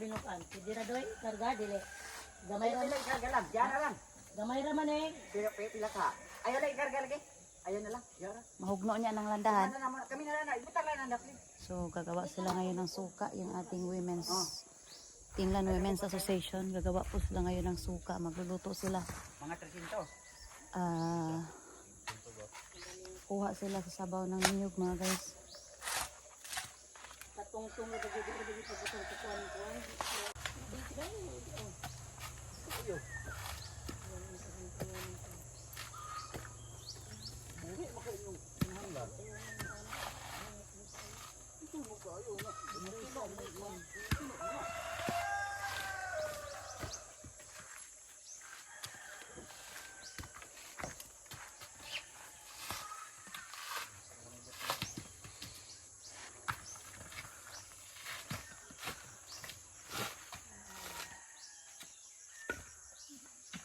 binukan. Pwede na doy, karga, dili. Gamay ra. Pila ikarga lang, diyan na lang. Gamay ra man eh. Pila ka. Ayaw lang ikarga lagi. Ayaw na lang, ayaw na. Mahugno niya ng landahan. Kami na lang, ibutang lang ang dapli. So, gagawa sila ngayon ng suka, yung ating women's, Tinglan Women's Association. Gagawa po sila ngayon ng suka. Magluluto sila. Mga 300. Kuha sila sa sabaw ng niyog, mga guys. Tatong-tong na dili pagkutong kuan ko.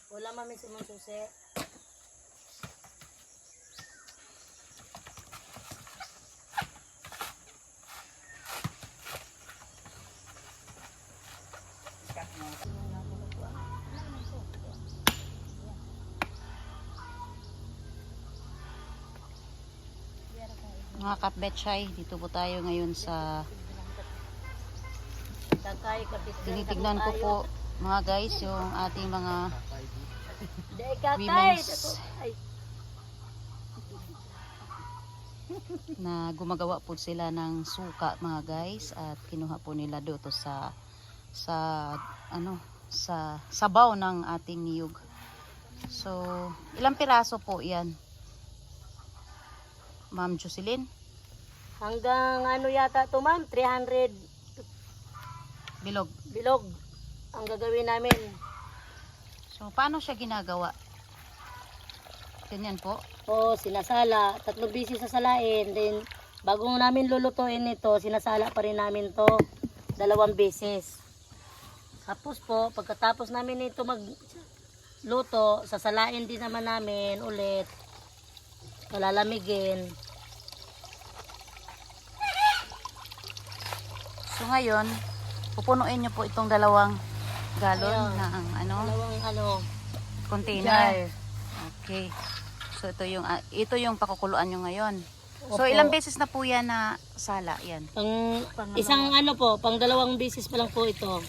Wala mami si mong susi. Mga kapbetchay, dito po tayo ngayon sa Takay kapit. tinitignan ko po, mga guys, yung ating mga Dai kakay. women's Ay, na gumagawa po sila ng suka, mga guys, at kinuha po nila dito sa sabaw ng ating niyog. So, ilang piraso po 'yan, Ma'am Jocelyn? hanggang ano yata to ma'am, 300 Bilog. bilog ang gagawin namin. So, paano siya ginagawa? Ganyan po. O sinasala, 3 beses sasalain, then bago namin lulutuin ito, sinasala pa rin namin to 2 beses. Tapos po, pagkatapos namin ito magluto, sasalain din naman namin ulit, palalamigin. So, ngayon, pupunuin nyo po itong 2 galon Ayan. na Dalawang container. jar. Okay. So, ito yung pakukuluan nyo ngayon. So, Opo. ilang beses na po yan na sala? Yan. Isang pang 2 beses pa lang po ito.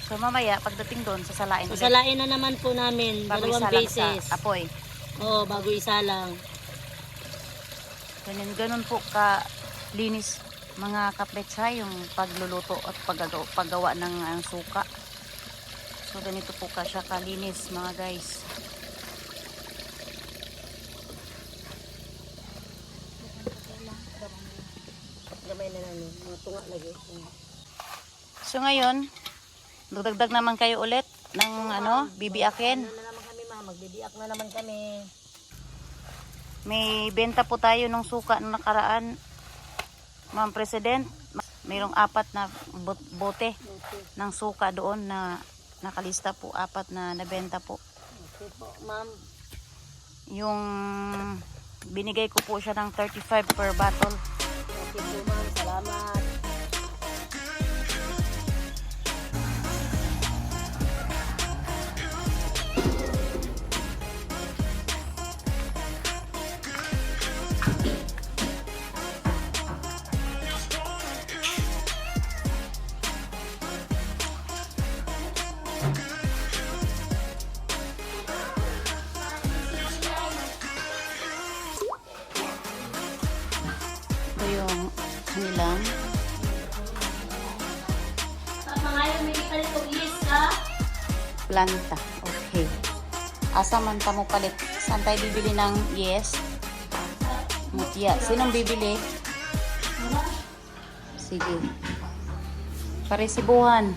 So, mamaya, pagdating doon, sasalain ulit. Sasalain na naman po namin, Bago 2 isalang beses. sa apoy. Oo, bago isalang. Ganun po ka linis, mga kapetsa, yung pagluluto at paggawa ng suka. So, ganito po ka siya kalinis, mga guys. Gamay na namin, mga tunga lagi. So, ngayon, dagdag naman kayo ulit ng bibiakin. Ano na naman kami ma'am, magbibiak na naman kami. May benta po tayo ng suka na nakaraan, Ma'am President. Mayroong 4 na bote ng suka doon na nakalista po, 4 na nabenta po. Okay po ma'am. Yung binigay ko po siya ng 35 per bottle. Okay po ma'am, salamat. Ito yung nilang planta. Okay. Asa man ta mo palit? Saan tayo bibili ng yes? Mutya. Sinong bibili? Sige. Paresibuhan.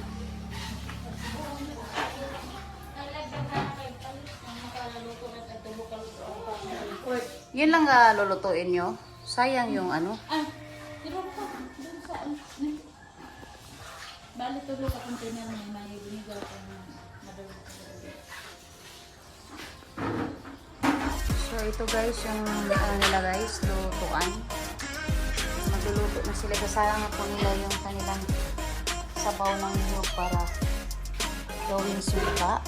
Yun lang lulutuin nyo. Sayang yung Bali tulo ka container na may binigaw ko na madulog. So ito guys yung nila guys, lutuan. Magluluto na sila. Kasama po nila yung kanilang sabaw ng niyog para gawing suka.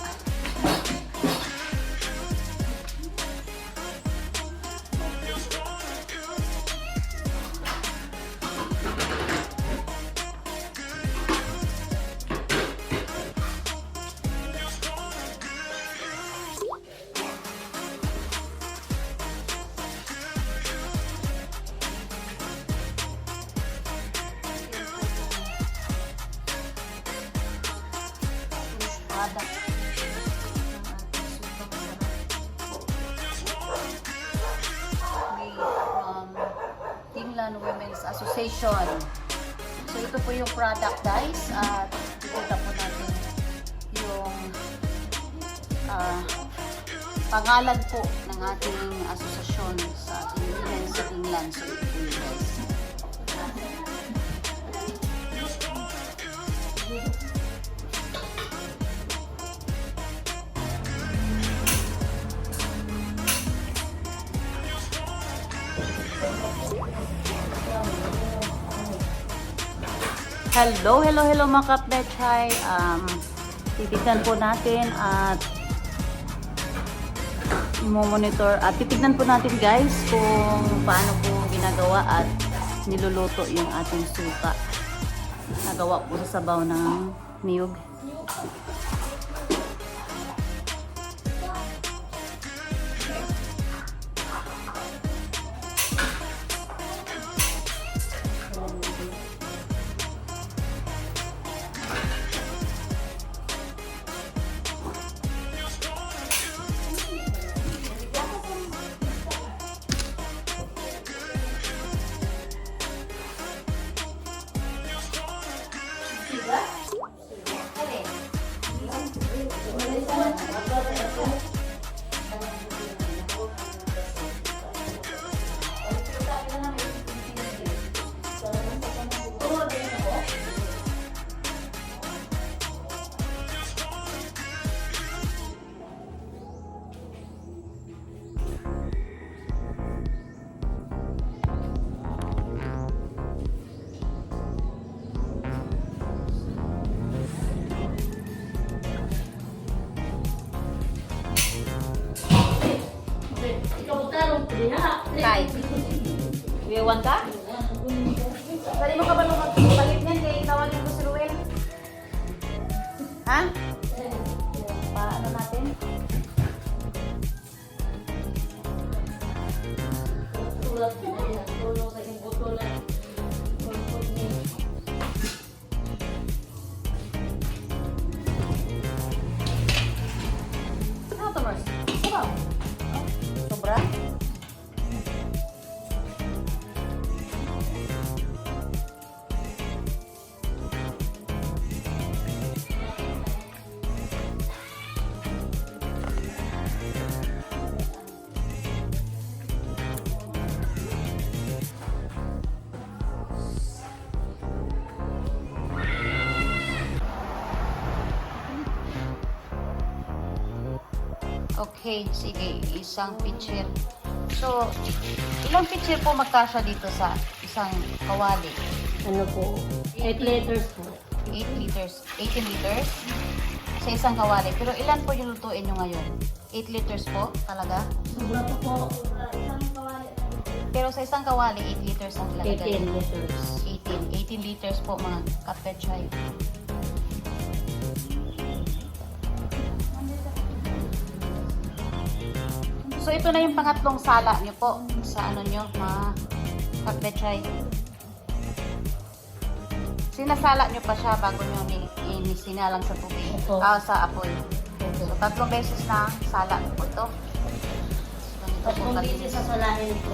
Product ng ating sukang sarap. Made from Tinglan Women's Association. So ito po yung product guys at kita po natin yung pangalan po ng ating asosasyon sa ating women sa Tinglan. So ito po yung guys. Hello mga kapbetchay. Titignan po natin at monitor at titignan po natin guys kung paano po ginagawa at niluluto yung ating suka. Nagawa po sa sabaw ng niyog. Kay, wiwan ka? Dali mo ka ba magpalit niyan kay tawagin ko si Ruel? Ha? Paano natin? Ano to, Mars? Sobra? Okay, sige, isang pitcher. So, ilang pitcher po magkasya dito sa isang kawali? Ano po? 8 liters po. 8 liters, 18 liters sa isang kawali. Pero ilan po yung lutuin nyo ngayon? 8 liters po talaga? Sobra pa po. Pero sa isang kawali, 8 liters ang ilalagay. 18 liters. 18 liters po mga kapetchay. So ito na yung pangatlong sala nyo po sa ano nyo mga kapetchay. Sinasala nyo pa siya bago nyo sinalang sa tubig. Sa apoy. So 3 beses na sala po ito. So, 3 beses sa salahin po.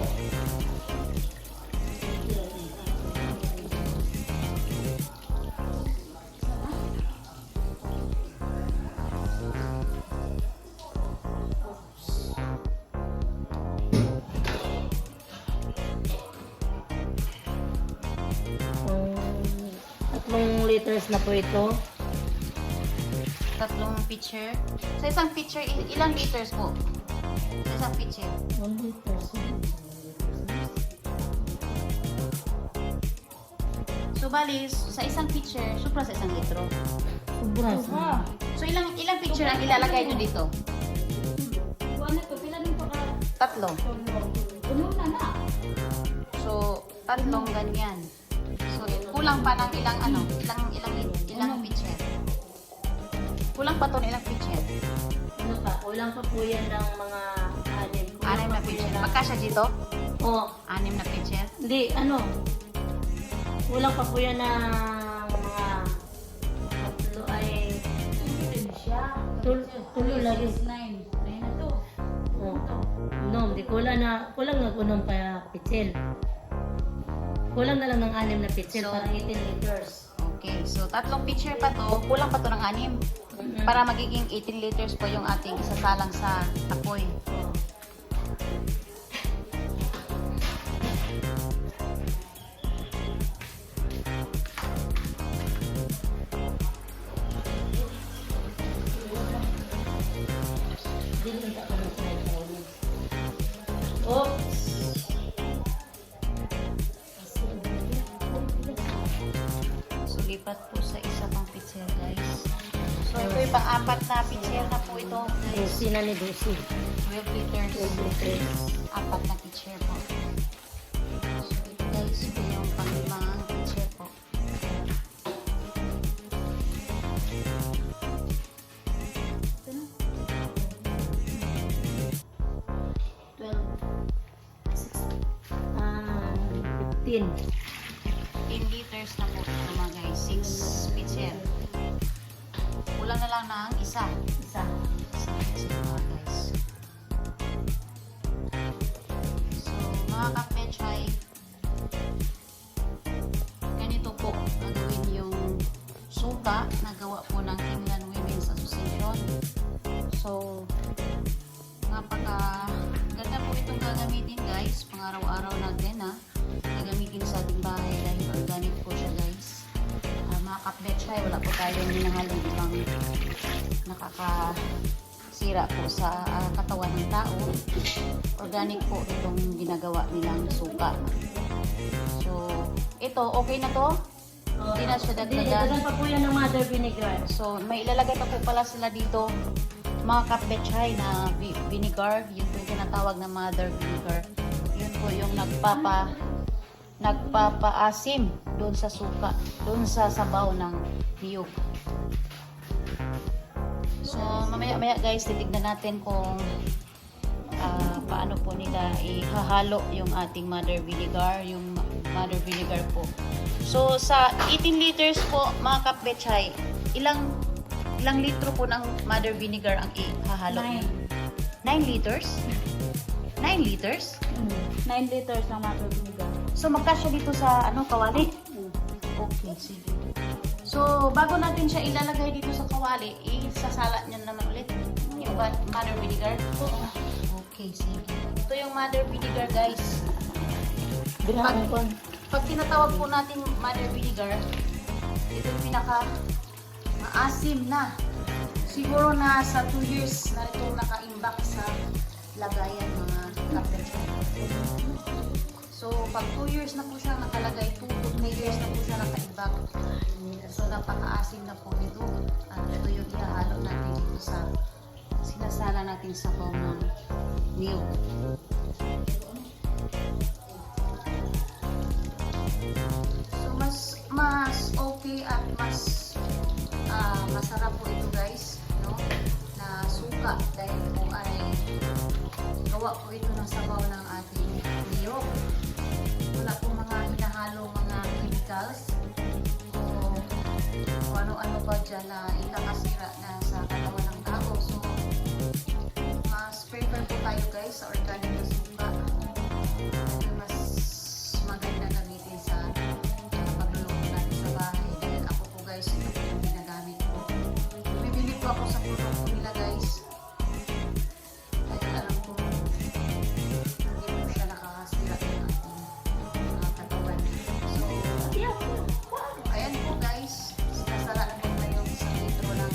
Liters na po ito. 3 pitcher. Sa isang pitcher, ilang liters po? Sa isang pitcher. 1 liters. So So, bali, sa isang pitcher, supra sa isang litro. Sobra. So, ilang pitcher ang ilalagay nyo dito? Ano to? Pila din pa ka? 3. Puno na na. So, 3 ganyan. So, kulang pa ng ilang pitcher. Kulang pa to ng ilang pitcher. Ano pa? Kulang pa po yan ng mga 6. 6 na pitcher. Magkasya dito? Oo. 6 na pitcher. Hindi, ano? Kulang pa po yan ng mga 3 ay tulo lagi. 9 na to. Oh. No, di kulang na unong pa pitsil. Kulang na lang ng 6 na pitsil So, para 18 liters. Okay, so 3 pitcher pa to. Kulang pa to ng 6. Para magiging 18 liters po yung ating isasalang sa apoy. Oh. Oops. So, lipat po sa isa pang pitcher, guys. So, ito yung pang-4 na pitcher na po ito. Dosi na ni Dosi. 12 liters. 12 liters. 4 na pitcher po. So, ito guys, ito yung pang-5 pitcher po. Ito na. 15. 10 liters na po ito mga guys. 6 pitcher. Kulang na lang ng isa. Isa. Isang pitcher mga guys. So, mga kapetchay, ganito po gagawin yung suka na gawa po ng Timlan Women's Association. So, napaka ganda po itong gagamitin guys, pang araw-araw natin ha. Gagamitin sa ating bahay dahil organic po siya guys. Mga kapetchay, wala po tayong hinahalong ibang nakakasira po sa katawan ng tao. Organic po itong ginagawa nilang suka. So, ito, okay na to? Hindi na siya Dagan dagdagan. pa po yan ng mother vinegar. So, may ilalagay pa po pala sila dito mga kapetchay na vinegar. Yun po yung tinatawag na mother vinegar. Yun po yung nagpapaasim doon sa suka, doon sa sabaw ng niyog. So, mamaya-maya guys, titignan natin kung paano po nila ihahalo yung ating mother vinegar, yung mother vinegar po. So, sa 18 liters po, mga kapetchay, ilang litro po ng mother vinegar ang ihahalo? 9 liters? 9 liters? 9 liters ng mother vinegar. So, magkasya dito sa kawali? Okay, sige. So, bago natin siya ilalagay dito sa kawali, isasala niya naman ulit yung mother vinegar. Okay, sige. Ito yung mother vinegar, guys. Pag tinatawag po natin mother vinegar, ito yung pinaka maasim na. Siguro na sa 2 years na ito nakaimbak sa lagayan mga kapetchay. So, pag 2 years na po siya nakalagay, 2 to 3 years na po siya nakaimbak. So, napaka-asim na po ito. At ito yung ihahalo natin dito sa sinasala natin sa bawang ng niyog. So, mas okay at mas masarap po ito guys, no? Na suka dahil po ay gawa po ito ng sabaw ng ating niyog. Wala pong mga hinahalo mga chemicals o kung ano-ano pa dyan na ikakasira na sa katawan ng tao. So, mas prefer po tayo guys sa organic na suka. Ito mas maganda gamitin sa pagluluto natin sa bahay. Dahil ako po guys, ito po yung ginagamit ko. Bibili po ako sa produkto nila guys. Dahil alam ko, hindi po siya nakakasira ng ating katawan. So, ayan po guys. Sinasala na po tayo isang litro ng,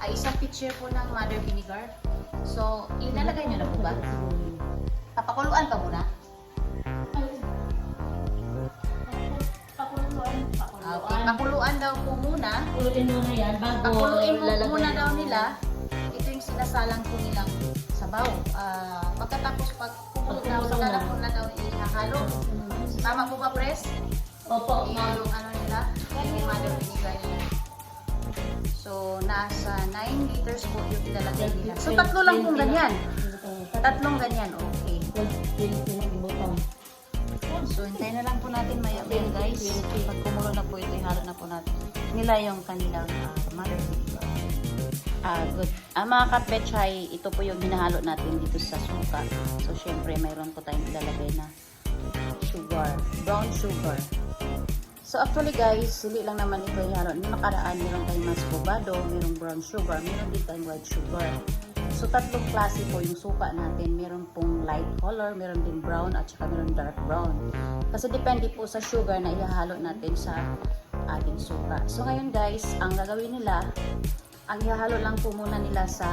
isang pitcher po ng mother vinegar. So, ilalagay nyo na po ba? Papakuluan pa muna? Pakuluan. Okay, pakuluan daw po muna. Kuluin muna yan bago Pakuluin lalagay muna daw yung- nila. Ito yung sinasalang po nilang sabaw. Pagkatapos pag kumulo na, Pag kumulo saka na. na po na daw ihahalo. Tama po ba, Pres? Opo, Yung ano nila, yung mother vinegar nila. So, nasa 9 liters po yung ilalagay nila. So, tatlo lang pong ganyan. Tatlong ganyan, okay. 20 na ibutang. So, hintayin na lang po natin maya-maya guys. Pag kumulo na po ito, ihalo na po natin nila yung kanilang mother vinegar. Good. Mga kapetchay, ito po yung hinahalo natin dito sa suka. So, syempre, mayroon po tayong ilalagay na sugar, brown sugar. So, actually guys, hindi lang naman ito ihalo. Nung nakaraan, meron tayong mascobado, merong brown sugar, meron din tayong white sugar. So, tatlong klase po yung suka natin. Meron pong light color, meron din brown, at saka meron dark brown. Kasi depende po sa sugar na ihahalo natin sa ating suka. So, ngayon guys, ang gagawin nila, ang ihahalo lang po muna nila sa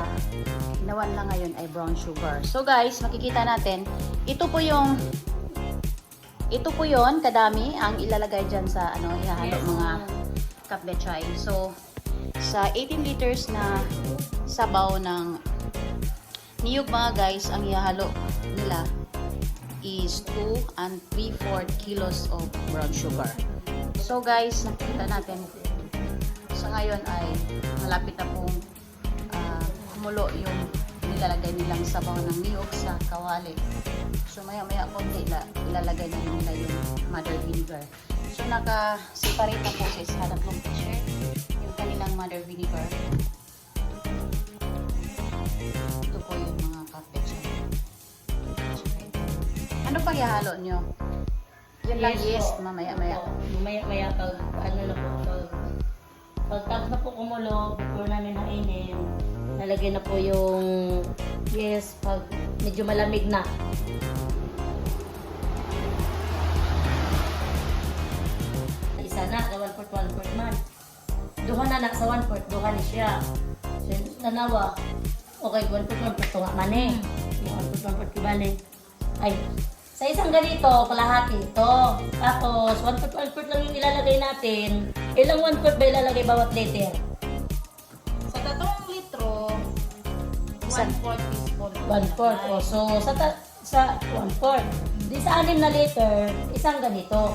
ginawan lang ngayon ay brown sugar. So guys, makikita natin, ito po yon kadami ang ilalagay dyan sa ihahalo mga kapbetchay. So, sa 18 liters na sabaw ng niyog mga guys, ang ihahalo nila is 2 and 3/4 kilos of brown sugar. So guys, nakikita natin sa ngayon ay malapit na pong kumulo yung nilalagay nilang sabaw ng niyog sa kawali. So maya-maya konti ilalagay na nila yung mother vinegar. So naka-separate na po sa tatlong pitcher yung kanilang mother vinegar. Ito po yung mga kapetchay. Ano pang ihalo nyo? Yun lang, yes, mamaya-maya. Mamaya-maya pag pagtapos na po kumulo, before namin hainin, nalagay na po yung pag medyo malamig na. Isa na, sa 1/4 man. Duha na sa 1/4, duha ni siya. So, tanawa, okay, 1/4 tunga man eh. Yung 1/4 kibali. Ay, sa isang ganito, kalahati ito. Tapos, 1/4 lang yung ilalagay natin. Ilang 1/4 ba ilalagay bawat liter? Sa 3 litro, 1/4 teaspoon. 1/4. O, so, sa 1/4. Di sa 6 na liter, isang ganito.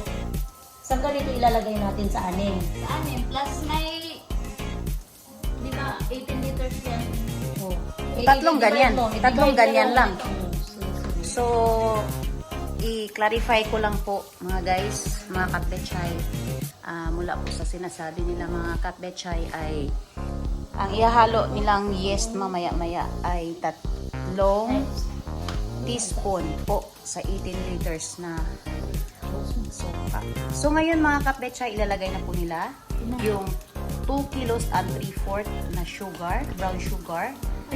Isang ganito ilalagay natin sa 6. Sa amin, plus may, di ba, 18 liters yan. Oh. Tatlong ganyan. Tatlong ganyan lang. Sige. So, i-clarify ko lang po mga guys, mga kapbetchay. Mula po sa sinasabi nila mga kapbetchay ay ang ihahalo nilang yeast mamaya-maya ay 3 teaspoon po sa 18 liters na suka. So ngayon mga kapbetchay, ilalagay na po nila yung 2 kilos and 3/4 na sugar, brown sugar.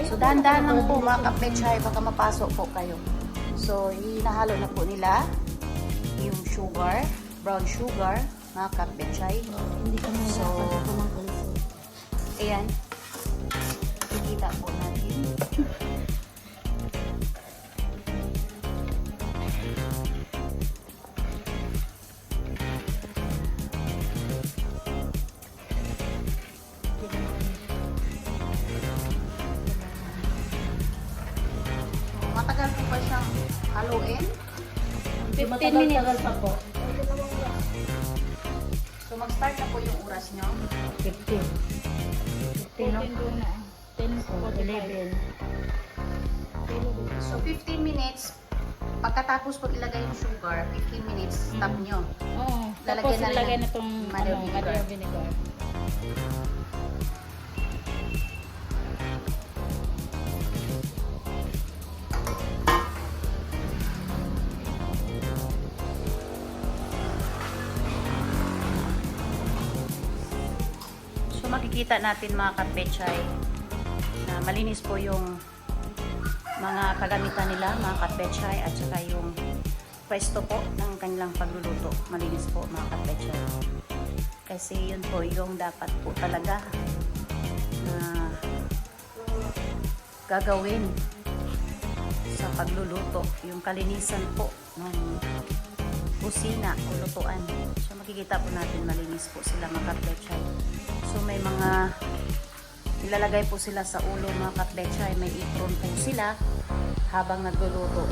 So dahan-dahan lang po mga kapbetchay, baka mapasok po kayo. So, hinahalo na po nila yung sugar, brown sugar, mga kapbetchay. Hindi ka mo So, ito ng kalso. ayan. Ikita po natin. Matagal po ba siyang haluin? 15 minutes pa po. So, mag-start na po yung oras nyo. 15. 15, no? 14 doon na. 10 Oh, 11. So, 15 minutes. Pagkatapos po ilagay yung sugar, 15 minutes, stop nyo. Oo. Lalagyan Tapos na ilagay lang na itong mother vinegar. mother vinegar. So, makikita natin mga kapetchay na malinis po yung mga kagamitan nila, mga kapetchay, at saka yung pwesto po ng kanilang pagluluto. Malinis po mga kapetchay. Kasi yun po yung dapat po talaga na gagawin sa pagluluto. Yung kalinisan po ng kusina o lutuan. So, makikita po natin malinis po sila mga kapbetchay. So may mga ilalagay po sila sa ulo mga kapbetchay. May apron po sila habang nagluluto.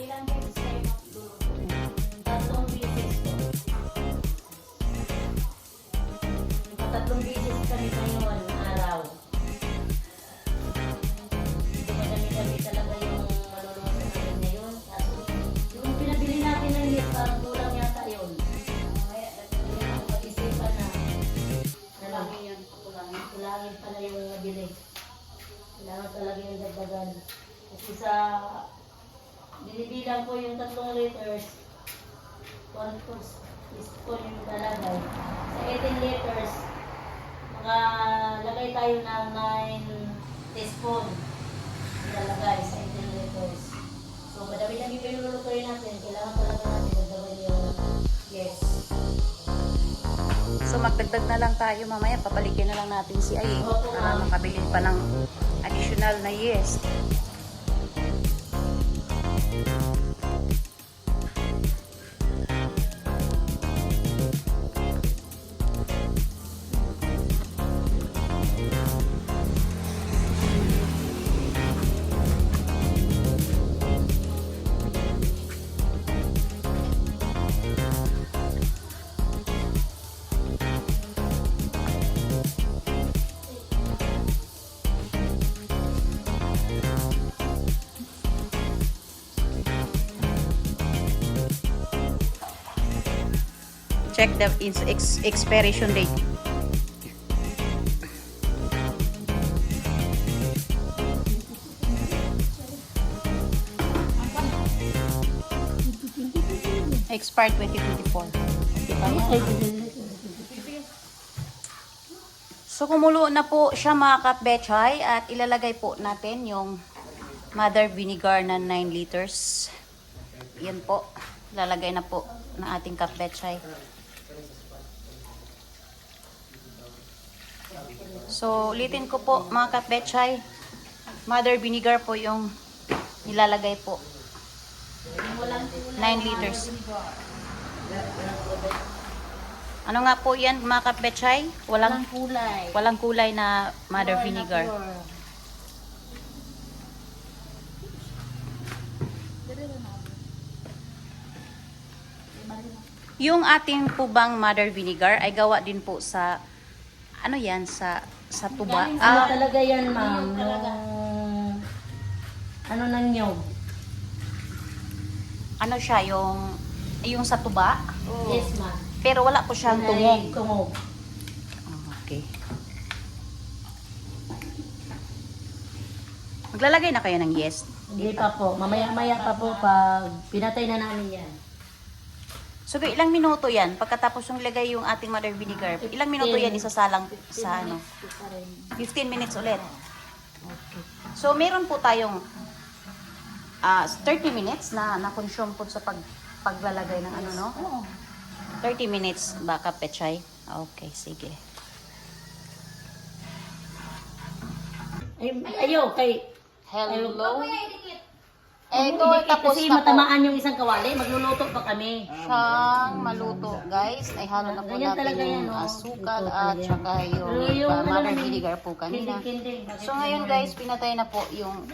Ilang beses kayo magluluto? 3 beses po. 3 beses kami ngayon araw. Hindi madami-dami talaga yung maluluto namin ngayon. Kaso yung pinabili natin ng list, parang kulang yata yun. Kaya ang pag-isipan na Kulangin yan. Kulangin. kulangin pala yung nabili. Kailangan talaga yung dagdagan. Kasi sa binibilang ko yung 3 liters, 1 teaspoon yung ilalagay. Sa 18 liters, makalagay tayo ng 9 teaspoon ilalagay sa 18 liters. So, madami-dami pa yung lulutuin natin. Kailangan talaga natin dagdagan yung yes. So magdagdag na lang tayo mamaya. Papalikin na lang natin si Ay Opo, para ma'am. makabili pa ng additional na yes. Check the expiration date. Expired 2024. So kumulo na po siya mga kapbetchay at ilalagay po natin yung mother vinegar na 9 liters. Yan po. Lalagay na po ng ating kapbetchay. So ulitin ko po mga kapbetchay. Mother vinegar po yung nilalagay po. 9 liters. Ano nga po yan mga kapbetchay? Walang kulay. Walang kulay na mother vinegar. Yung ating po bang mother vinegar ay gawa din po sa ano yan sa tuba. Ano talaga yan, ma'am? Yung ano ng nyog? Ano siya yung sa tuba? Yes, ma'am. Pero wala po siyang tungog. Tungog. Okay. Maglalagay na kayo ng yes. Hindi pa po. Mamaya-maya pa po pag pinatay na namin yan. So, ilang minuto yan? Pagkatapos yung lagay yung ating mother vinegar, ilang minuto yan isasalang sa ano? 15 minutes ulit. Okay. So, meron po tayong 30 minutes na na-consume po sa paglalagay ng ano, no? 30 minutes baka pechay. Okay, sige. Ayaw, kay... Hello? Ito, tapos kasi na po matamaan yung isang kawali, magluluto pa kami. siyang maluto, guys. Ay halo na po Ganyan natin talaga yan, yung no? asukal Ito at talaga yan. saka yung Pero yung ano mother namin, vinegar po kanina. Kinding-kinding. Bakit So ngayon guys, pinatay na po yung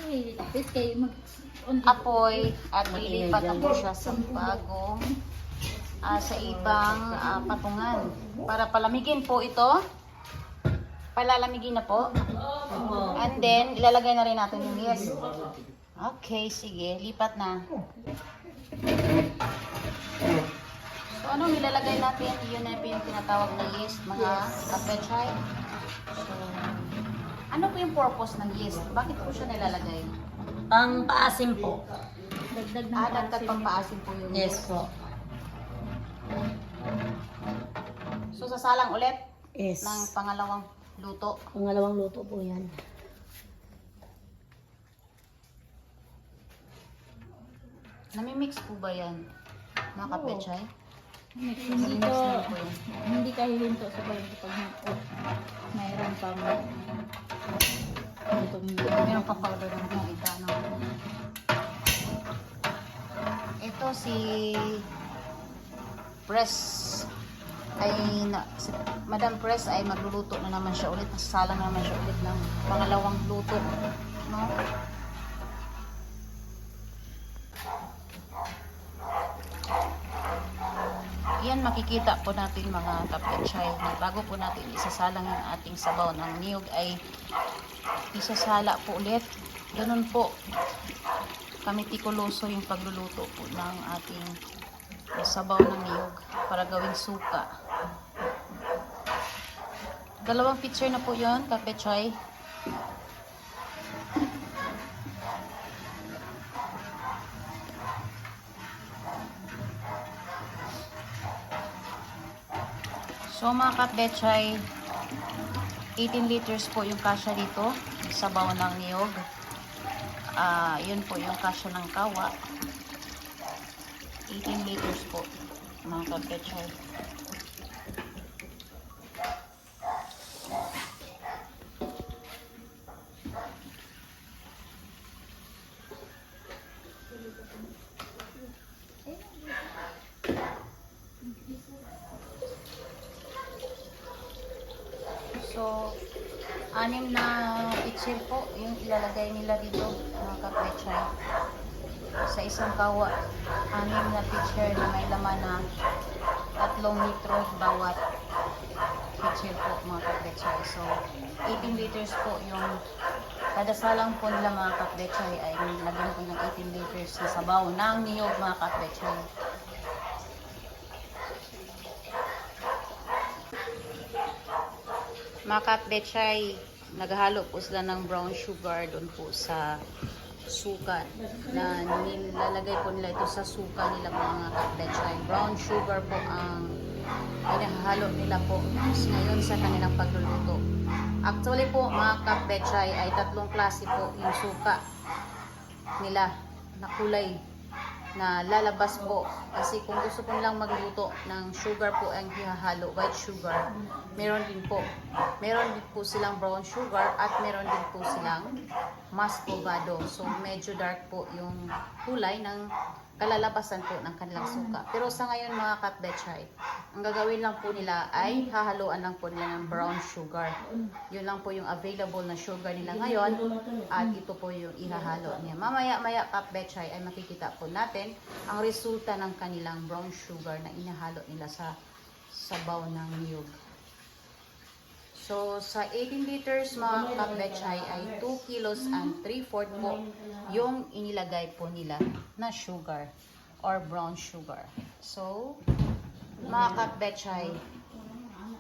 apoy at lilipat na po siya sa bagong sa ibang patungan. Para palamigin po ito. Palalamigin na po. Opo. And then, ilalagay na rin natin yung yeast. Okay, sige. Lipat na. So, ano nilalagay natin? Yun na po yung tinatawag na yeast, mga kapechay. So, ano po yung purpose ng yeast? Bakit po siya nilalagay? Pang paasim po. Dagdag ng Dagdag pampaasim po yung Yes yeast. po. So, sasalang ulit Yes. ng pangalawang luto. Pangalawang luto po yan. Namimix po ba yan? Mga kapechay? Hindi Namimix ko, na po yan. hindi ka hihinto sa bayan kapag mayroon pang Meron pa powder ng kumita, no? Ito si Press ay si Madam Press ay magluluto na naman siya ulit. Nasasalang na naman siya ulit ng pangalawang luto, no? Yan makikita po natin mga kapetchay na bago po natin isasalang yung ating sabaw ng niyog ay isasala po ulit. Ganun po kami tikuloso yung pagluluto po ng ating sabaw ng niyog para gawing suka. Dalawang picture na po yon kapetchay. So mga kapetchay, 18 liters po yung kasya dito, sabaw ng niyog. Yun po yung kasya ng kawa. 18 liters po mga kapetchay. So, 6 na pitsil po yung ilalagay nila dito mga kapetchay. Sa isang kawa, 6 na pitsil na may laman na 3 litro bawat pitsil po mga kapetchay. So, 18 liters po yung kada salang po nila mga kapetchay ay nilagyan po ng 18 liters na sabaw ng niyog mga kapetchay. Mga kapetchay, naghahalo po sila ng brown sugar doon po sa suka na nilalagay po nila ito sa suka nila mga kapetchay. Brown sugar po ang pinahalo nila po ngayon sa kanilang pagluluto. Actually po mga kapetchay ay 3 klase po yung suka nila na kulay na lalabas po kasi kung gusto po nilang magluto ng sugar po ang hihahalo, white sugar, meron din po silang brown sugar at meron din po silang muscovado. So medyo dark po yung kulay ng kalalabasan po ng kanilang suka. Pero sa ngayon mga kapetchay, ang gagawin lang po nila ay hahaluan lang po nila ng brown sugar. Yun lang po yung available na sugar nila ngayon at ito po yung ihahalo niya. Mamaya-maya kapetchay ay makikita po natin ang resulta ng kanilang brown sugar na inahalo nila sa sabaw ng niyog. So, sa 18 liters mga kapetchay ay 2 kilos and 3/4 po yung inilagay po nila na sugar or brown sugar. So, mga kapetchay,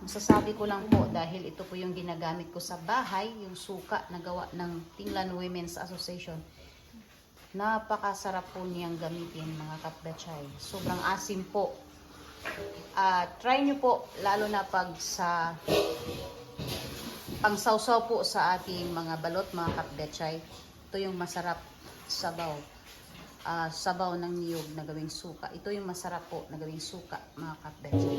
masasabi ko lang po dahil ito po yung ginagamit ko sa bahay, yung suka na gawa ng Tinglan Women's Association. Napakasarap po niyang gamitin mga kapetchay. Sobrang asim po. Try nyo po, lalo na pag sa pangsawsaw po sa ating mga balot mga kapetchay. Ito yung masarap sabaw. Sabaw ng niyog na gawing suka. Ito yung masarap po na gawing suka mga kapetchay.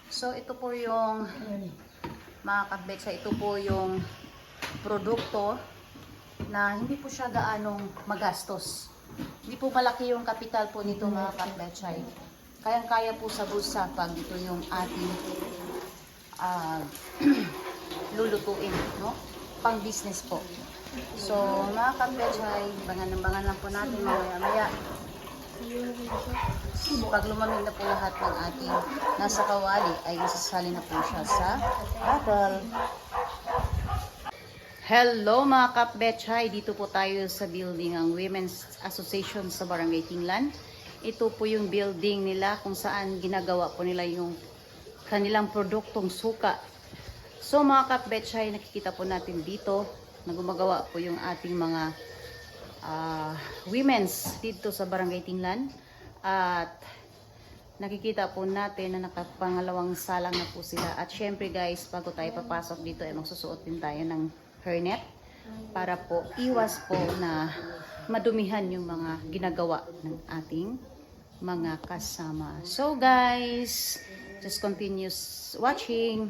So ito po yung mga kapetchay, ito po yung produkto na hindi po siya gaanong magastos. Hindi po malaki yung kapital po nito mga kapetchay. Kayang-kaya po sa bulsa pag ito yung ating lulutuin, no? Pang business po. So, mga kapetchay, bangan lang po natin mamaya-maya. pag lumamig na po lahat ng ating nasa kawali, ay masasali na po siya sa bottle. Hello mga kapbetchay, dito po tayo sa building ang Women's Association sa Barangay Tinglan. Ito po yung building nila kung saan ginagawa po nila yung kanilang produktong suka. So mga kapbetchay, nakikita po natin dito na gumagawa po yung ating mga women's dito sa Barangay Tinglan. At nakikita po natin na nakapangalawang salang na po sila. At syempre guys, bago tayo papasok dito ay magsusuot din tayo ng hairnet para po iwas po na madumihan yung mga ginagawa ng ating mga kasama. So guys, just continue watching.